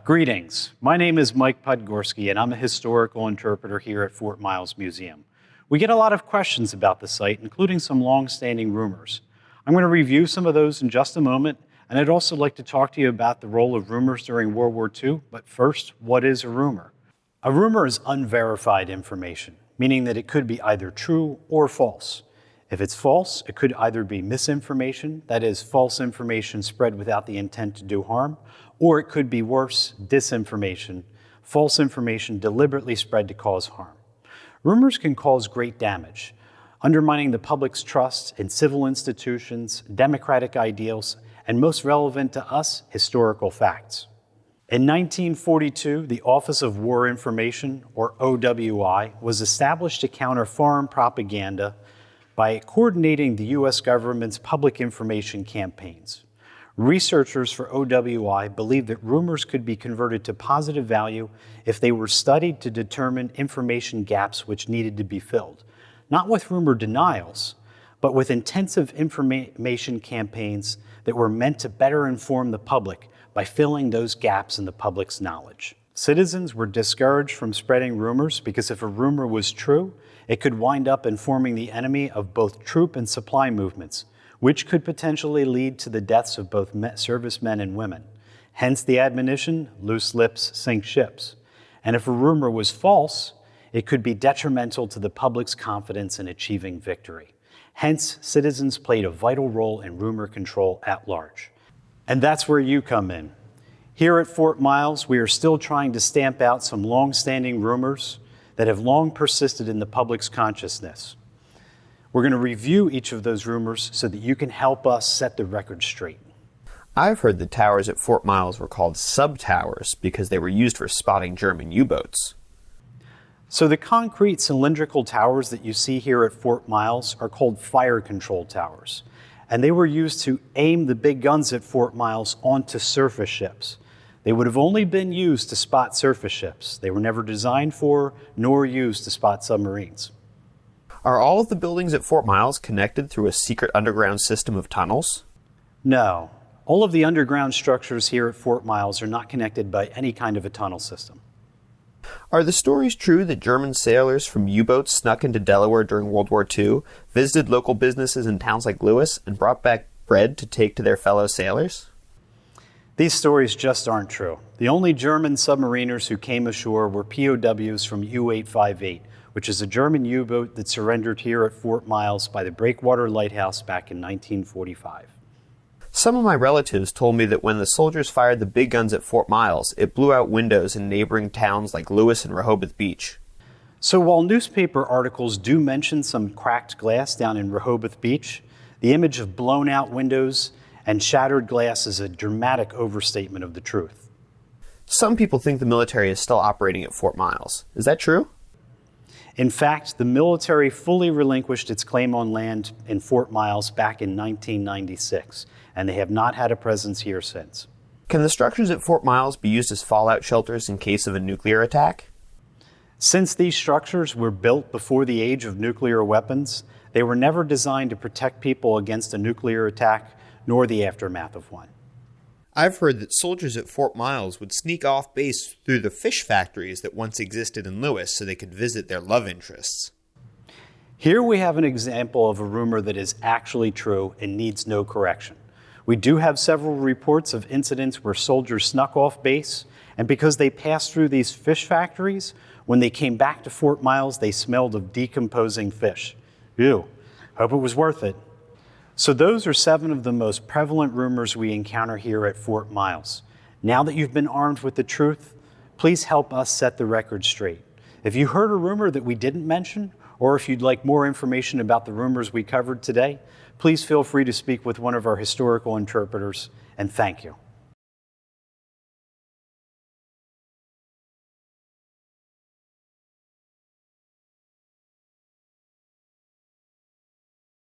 Greetings. My name is Mike Podgorski, and I'm a historical interpreter here at Fort Miles Museum. We get a lot of questions about the site, including some long-standing rumors. I'm going to review some of those in just a moment, and I'd also like to talk to you about the role of rumors during World War II. But first, what is a rumor? A rumor is unverified information, meaning that it could be either true or false. If it's false, it could either be misinformation, that is, false information spread without the intent to do harm, or it could be worse, disinformation, false information deliberately spread to cause harm. Rumors can cause great damage, undermining the public's trust in civil institutions, democratic ideals, and most relevant to us, historical facts. In 1942, the Office of War Information, or OWI, was established to counter foreign propaganda by coordinating the U.S. government's public information campaigns. Researchers for OWI believed that rumors could be converted to positive value if they were studied to determine information gaps which needed to be filled, not with rumor denials, but with intensive information campaigns that were meant to better inform the public by filling those gaps in the public's knowledge. Citizens were discouraged from spreading rumors because if a rumor was true, it could wind up informing the enemy of both troop and supply movements, which could potentially lead to the deaths of both servicemen and women. Hence the admonition, loose lips sink ships. And if a rumor was false, it could be detrimental to the public's confidence in achieving victory. Hence, citizens played a vital role in rumor control at large. And that's where you come in. Here at Fort Miles, we are still trying to stamp out some long-standing rumors that have long persisted in the public's consciousness. We're going to review each of those rumors so that you can help us set the record straight. I've heard the towers at Fort Miles were called sub-towers because they were used for spotting German U-boats. So the concrete cylindrical towers that you see here at Fort Miles are called fire control towers. And they were used to aim the big guns at Fort Miles onto surface ships. They would have only been used to spot surface ships. They were never designed for nor used to spot submarines. Are all of the buildings at Fort Miles connected through a secret underground system of tunnels? No. All of the underground structures here at Fort Miles are not connected by any kind of a tunnel system. Are the stories true that German sailors from U-boats snuck into Delaware during World War II, visited local businesses in towns like Lewis, and brought back bread to take to their fellow sailors? These stories just aren't true. The only German submariners who came ashore were POWs from U-858, which is a German U-boat that surrendered here at Fort Miles by the Breakwater Lighthouse back in 1945. Some of my relatives told me that when the soldiers fired the big guns at Fort Miles, it blew out windows in neighboring towns like Lewis and Rehoboth Beach. So while newspaper articles do mention some cracked glass down in Rehoboth Beach, the image of blown out windows and shattered glass is a dramatic overstatement of the truth. Some people think the military is still operating at Fort Miles. Is that true? In fact, the military fully relinquished its claim on land in Fort Miles back in 1996, and they have not had a presence here since. Can the structures at Fort Miles be used as fallout shelters in case of a nuclear attack? Since these structures were built before the age of nuclear weapons, they were never designed to protect people against a nuclear attack, nor the aftermath of one. I've heard that soldiers at Fort Miles would sneak off base through the fish factories that once existed in Lewis so they could visit their love interests. Here we have an example of a rumor that is actually true and needs no correction. We do have several reports of incidents where soldiers snuck off base, and because they passed through these fish factories, when they came back to Fort Miles, they smelled of decomposing fish. Ew, hope it was worth it. So those are 7 of the most prevalent rumors we encounter here at Fort Miles. Now that you've been armed with the truth, please help us set the record straight. If you heard a rumor that we didn't mention, or if you'd like more information about the rumors we covered today, please feel free to speak with one of our historical interpreters, and thank you.